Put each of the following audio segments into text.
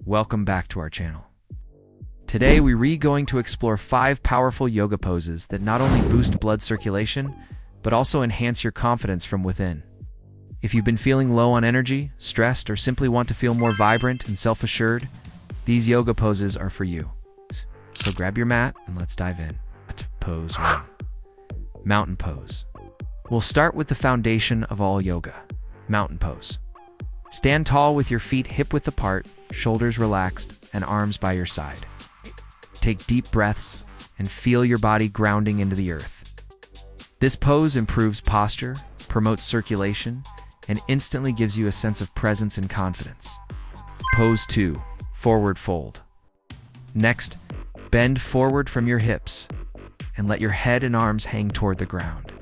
Welcome back to our channel. Today we're going to explore 5 powerful yoga poses that not only boost blood circulation, but also enhance your confidence from within. If you've been feeling low on energy, stressed, or simply want to feel more vibrant and self-assured, these yoga poses are for you. So grab your mat and let's dive in. Pose 1. Mountain pose. We'll start with the foundation of all yoga, mountain pose. Stand tall with your feet hip-width apart, shoulders relaxed, and arms by your side. Take deep breaths and feel your body grounding into the earth. This pose improves posture, promotes circulation, and instantly gives you a sense of presence and confidence. Pose 2. Forward fold. Next, bend forward from your hips and let your head and arms hang toward the ground.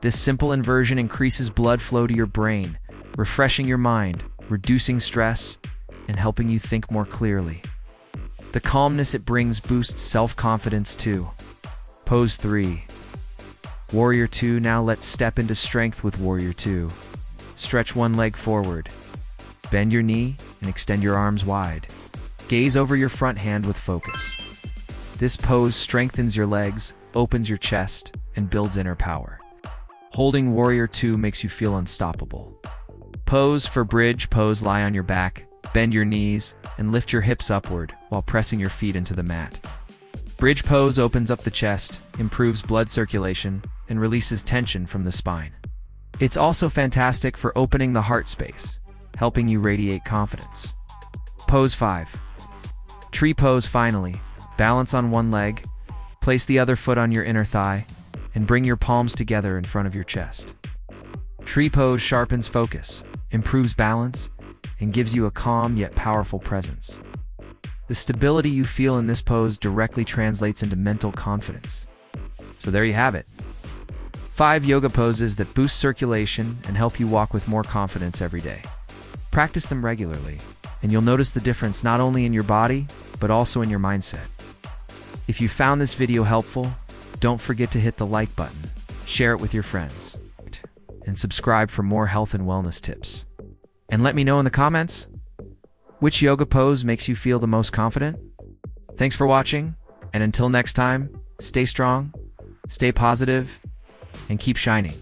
This simple inversion increases blood flow to your brain, refreshing your mind, reducing stress, and helping you think more clearly. The calmness it brings boosts self-confidence too. Pose 3. Warrior 2. Now let's step into strength with Warrior 2. Stretch one leg forward. Bend your knee and extend your arms wide. Gaze over your front hand with focus. This pose strengthens your legs, opens your chest, and builds inner power. Holding Warrior 2 makes you feel unstoppable. Pose for bridge pose. Lie on your back, bend your knees, and lift your hips upward while pressing your feet into the mat. Bridge pose opens up the chest, improves blood circulation, and releases tension from the spine. It's also fantastic for opening the heart space, helping you radiate confidence. Pose 5. Tree pose. Finally, balance on one leg, place the other foot on your inner thigh, and bring your palms together in front of your chest. Tree pose sharpens focus, improves balance, and gives you a calm yet powerful presence. The stability you feel in this pose directly translates into mental confidence. So there you have it. 5 yoga poses that boost circulation and help you walk with more confidence every day. Practice them regularly, and you'll notice the difference not only in your body, but also in your mindset. If you found this video helpful, don't forget to hit the like button, share it with your friends, and subscribe for more health and wellness tips. And let me know in the comments, which yoga pose makes you feel the most confident? Thanks for watching, and until next time, stay strong, stay positive, and keep shining.